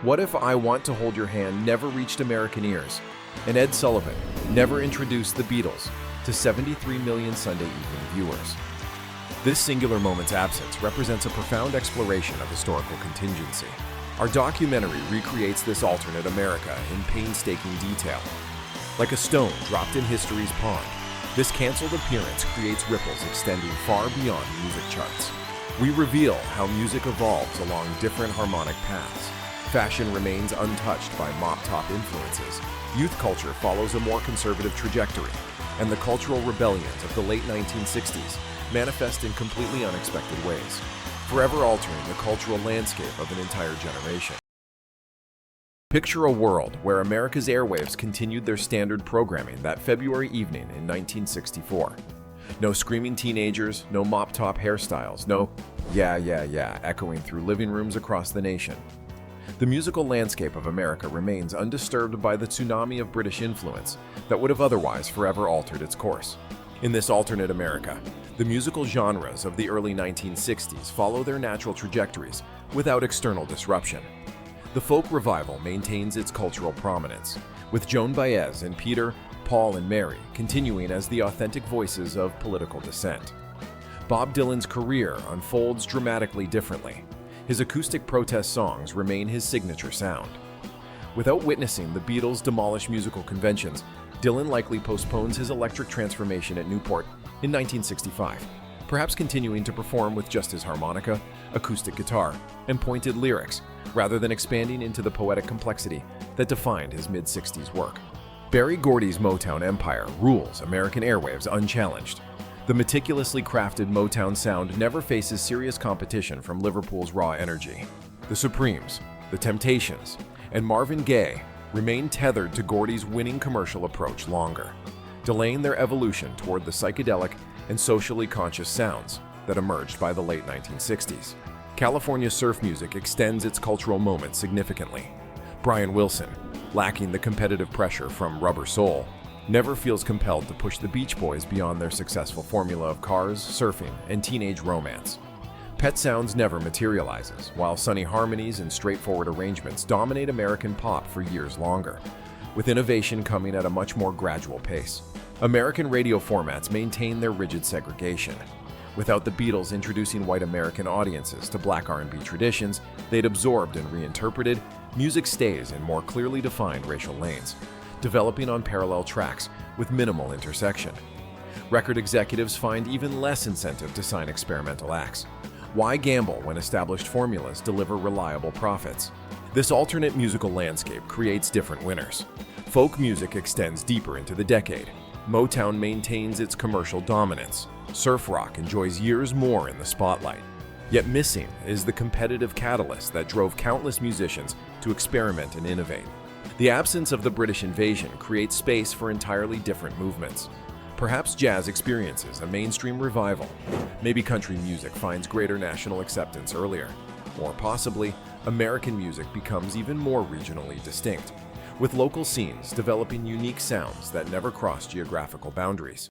What if I Want to Hold Your Hand never reached American ears, and Ed Sullivan never introduced the Beatles to 73 million Sunday evening viewers? This singular moment's absence represents a profound exploration of historical contingency. Our documentary recreates this alternate America in painstaking detail. Like a stone dropped in history's pond, this canceled appearance creates ripples extending far beyond music charts. We reveal how music evolves along different harmonic paths. Fashion remains untouched by mop-top influences. Youth culture follows a more conservative trajectory, and the cultural rebellions of the late 1960s manifest in completely unexpected ways, forever altering the cultural landscape of an entire generation. Picture a world where America's airwaves continued their standard programming that February evening in 1964. No screaming teenagers, no mop-top hairstyles, no yeah echoing through living rooms across the nation. The musical landscape of America remains undisturbed by the tsunami of British influence that would have otherwise forever altered its course. In this alternate America, the musical genres of the early 1960s follow their natural trajectories without external disruption. The folk revival maintains its cultural prominence, with Joan Baez and Peter, Paul, and Mary continuing as the authentic voices of political dissent. Bob Dylan's career unfolds dramatically differently. His acoustic protest songs remain his signature sound. Without witnessing the Beatles demolish musical conventions, Dylan likely postpones his electric transformation at Newport in 1965, perhaps continuing to perform with just his harmonica, acoustic guitar, and pointed lyrics, rather than expanding into the poetic complexity that defined his mid-60s work. Berry Gordy's Motown empire rules American airwaves unchallenged. The meticulously crafted Motown sound never faces serious competition from Liverpool's raw energy. The Supremes, The Temptations, and Marvin Gaye remain tethered to Gordy's winning commercial approach longer, delaying their evolution toward the psychedelic and socially conscious sounds that emerged by the late 1960s. California surf music extends its cultural moment significantly. Brian Wilson, lacking the competitive pressure from Rubber Soul, never feels compelled to push the Beach Boys beyond their successful formula of cars, surfing, and teenage romance. Pet Sounds never materializes, while sunny harmonies and straightforward arrangements dominate American pop for years longer, with innovation coming at a much more gradual pace. American radio formats maintain their rigid segregation. Without the Beatles introducing white American audiences to black R&B traditions they'd absorbed and reinterpreted, music stays in more clearly defined racial lanes, developing on parallel tracks with minimal intersection. Record executives find even less incentive to sign experimental acts. Why gamble when established formulas deliver reliable profits? This alternate musical landscape creates different winners. Folk music extends deeper into the decade. Motown maintains its commercial dominance. Surf rock enjoys years more in the spotlight. Yet missing is the competitive catalyst that drove countless musicians to experiment and innovate. The absence of the British invasion creates space for entirely different movements. Perhaps jazz experiences a mainstream revival. Maybe country music finds greater national acceptance earlier. Or possibly, American music becomes even more regionally distinct, with local scenes developing unique sounds that never cross geographical boundaries.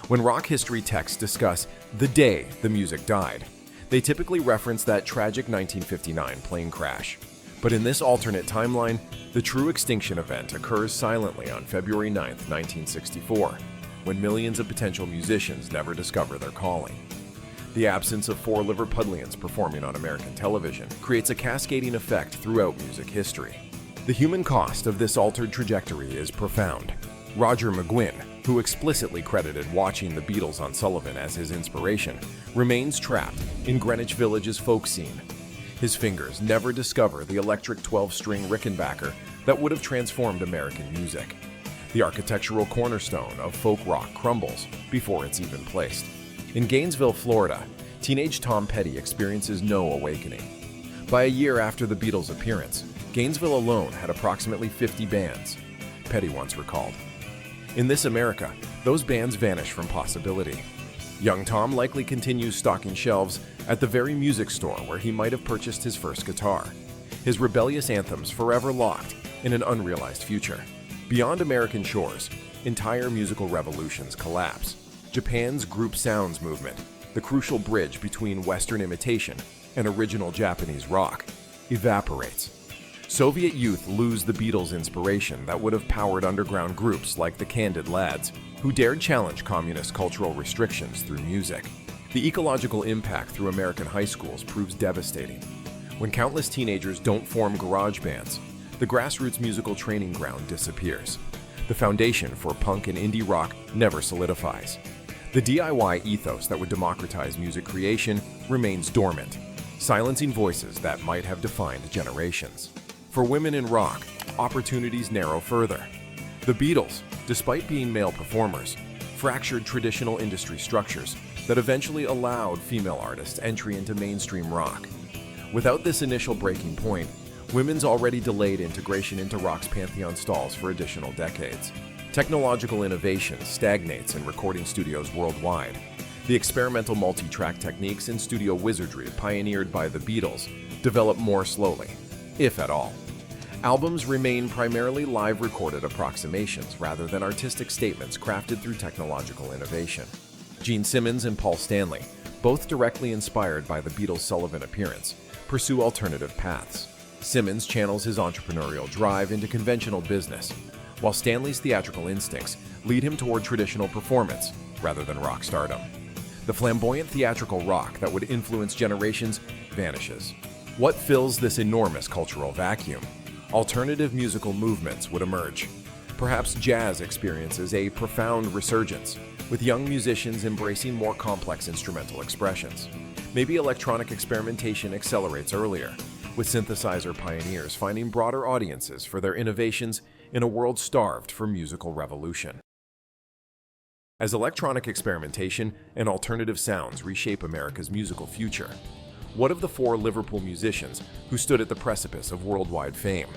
When rock history texts discuss the day the music died, they typically reference that tragic 1959 plane crash. But in this alternate timeline, the true extinction event occurs silently on February 9, 1964, when millions of potential musicians never discover their calling. The absence of four Liverpudlians performing on American television creates a cascading effect throughout music history. The human cost of this altered trajectory is profound. Roger McGuinn, who explicitly credited watching the Beatles on Sullivan as his inspiration, remains trapped in Greenwich Village's folk scene. His fingers never discover the electric 12-string Rickenbacker that would have transformed American music. The architectural cornerstone of folk rock crumbles before it's even placed. In Gainesville, Florida, teenage Tom Petty experiences no awakening. By a year after the Beatles' appearance, Gainesville alone had approximately 50 bands, Petty once recalled. In this America, those bands vanish from possibility. Young Tom likely continues stocking shelves at the very music store where he might have purchased his first guitar, his rebellious anthems forever locked in an unrealized future. Beyond American shores, entire musical revolutions collapse. Japan's group sounds movement, the crucial bridge between Western imitation and original Japanese rock, evaporates. Soviet youth lose the Beatles' inspiration that would have powered underground groups like the Candid Lads, who dared challenge communist cultural restrictions through music. The ecological impact through American high schools proves devastating. When countless teenagers don't form garage bands, the grassroots musical training ground disappears. The foundation for punk and indie rock never solidifies. The DIY ethos that would democratize music creation remains dormant, silencing voices that might have defined generations. For women in rock, opportunities narrow further. The Beatles, despite being male performers, fractured traditional industry structures that eventually allowed female artists entry into mainstream rock. Without this initial breaking point, women's already delayed integration into rock's pantheon stalls for additional decades. Technological innovation stagnates in recording studios worldwide. The experimental multi-track techniques and studio wizardry pioneered by the Beatles develop more slowly, if at all. Albums remain primarily live-recorded approximations rather than artistic statements crafted through technological innovation. Gene Simmons and Paul Stanley, both directly inspired by the Beatles' Sullivan appearance, pursue alternative paths. Simmons channels his entrepreneurial drive into conventional business, while Stanley's theatrical instincts lead him toward traditional performance rather than rock stardom. The flamboyant theatrical rock that would influence generations vanishes. What fills this enormous cultural vacuum? Alternative musical movements would emerge. Perhaps jazz experiences a profound resurgence, with young musicians embracing more complex instrumental expressions. Maybe electronic experimentation accelerates earlier, with synthesizer pioneers finding broader audiences for their innovations in a world starved for musical revolution. As electronic experimentation and alternative sounds reshape America's musical future, what of the four Liverpool musicians who stood at the precipice of worldwide fame?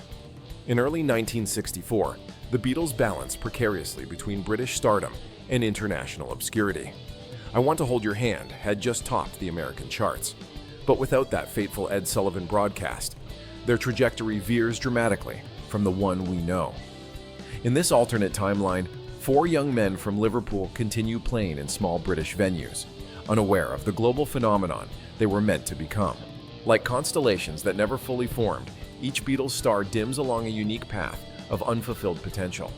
In early 1964, the Beatles balanced precariously between British stardom and international obscurity. I Want to Hold Your Hand had just topped the American charts, but without that fateful Ed Sullivan broadcast, their trajectory veers dramatically from the one we know. In this alternate timeline, four young men from Liverpool continue playing in small British venues, unaware of the global phenomenon they were meant to become. Like constellations that never fully formed, each Beatles star dims along a unique path of unfulfilled potential.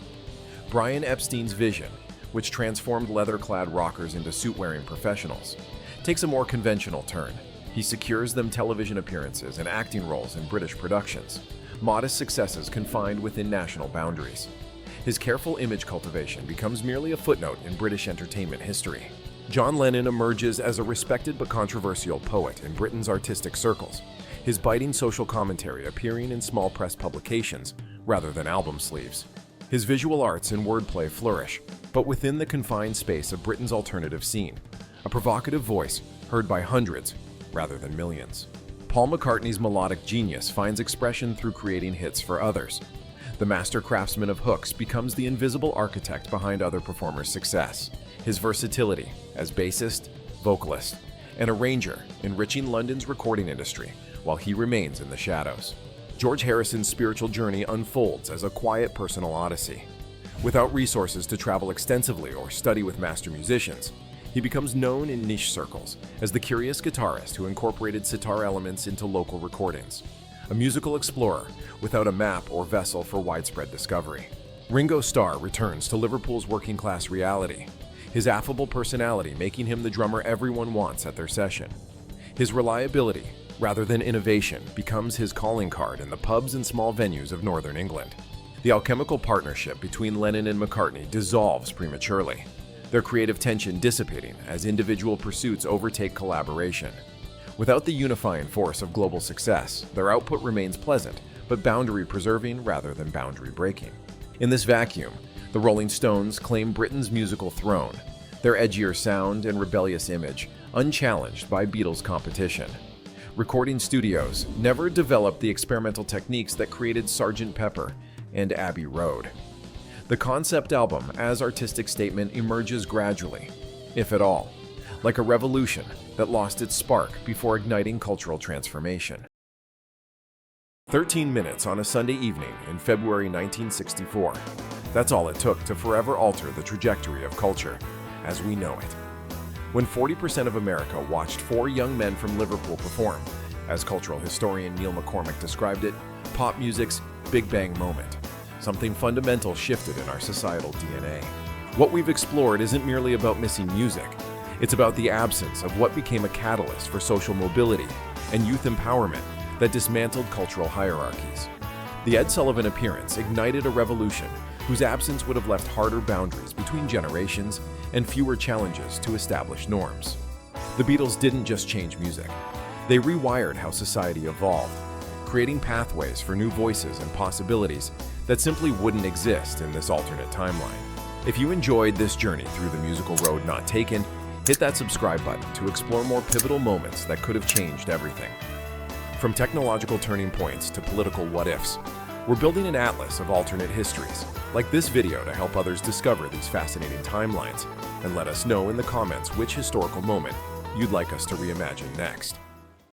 Brian Epstein's vision, which transformed leather-clad rockers into suit-wearing professionals, takes a more conventional turn. He secures them television appearances and acting roles in British productions, modest successes confined within national boundaries. His careful image cultivation becomes merely a footnote in British entertainment history. John Lennon emerges as a respected but controversial poet in Britain's artistic circles, his biting social commentary appearing in small press publications rather than album sleeves. His visual arts and wordplay flourish, but within the confined space of Britain's alternative scene, a provocative voice heard by hundreds rather than millions. Paul McCartney's melodic genius finds expression through creating hits for others. The master craftsman of hooks becomes the invisible architect behind other performers' success. His versatility as bassist, vocalist, and arranger enriching London's recording industry while he remains in the shadows. George Harrison's spiritual journey unfolds as a quiet personal odyssey. Without resources to travel extensively or study with master musicians, he becomes known in niche circles as the curious guitarist who incorporated sitar elements into local recordings, a musical explorer without a map or vessel for widespread discovery. Ringo Starr returns to Liverpool's working-class reality, his affable personality making him the drummer everyone wants at their session. His reliability, rather than innovation, becomes his calling card in the pubs and small venues of northern England. The alchemical partnership between Lennon and McCartney dissolves prematurely, their creative tension dissipating as individual pursuits overtake collaboration. Without the unifying force of global success, their output remains pleasant, but boundary-preserving rather than boundary-breaking. In this vacuum, the Rolling Stones claim Britain's musical throne, their edgier sound and rebellious image unchallenged by Beatles competition. Recording studios never developed the experimental techniques that created Sgt. Pepper and Abbey Road. The concept album as artistic statement emerges gradually, if at all, like a revolution that lost its spark before igniting cultural transformation. 13 minutes on a Sunday evening in February 1964. That's all it took to forever alter the trajectory of culture as we know it. When 40% of America watched four young men from Liverpool perform, as cultural historian Neil McCormick described it, pop music's Big Bang moment. Something fundamental shifted in our societal DNA. What we've explored isn't merely about missing music. It's about the absence of what became a catalyst for social mobility and youth empowerment that dismantled cultural hierarchies. The Ed Sullivan appearance ignited a revolution whose absence would have left harder boundaries between generations and fewer challenges to establish norms. The Beatles didn't just change music. They rewired how society evolved, creating pathways for new voices and possibilities that simply wouldn't exist in this alternate timeline. If you enjoyed this journey through the musical road not taken, hit that subscribe button to explore more pivotal moments that could have changed everything. From technological turning points to political what-ifs, we're building an atlas of alternate histories, like this video, to help others discover these fascinating timelines, and let us know in the comments which historical moment you'd like us to reimagine next.